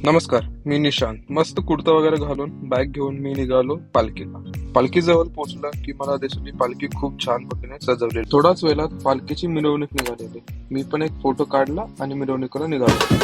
नमस्कार, मी निशांत. मस्त कुर्ता वगैरे घालून बॅग घेऊन मी निघालो पालखीला. पालखी जवळ पोहोचला की मला दिसली पालखी खूप छान पद्धतीने सजवलेली. थोड्याच वेळात पालखीची मिरवणूक निघालेली. मी पण एक फोटो काढला आणि मिरवणुकीला निघालो.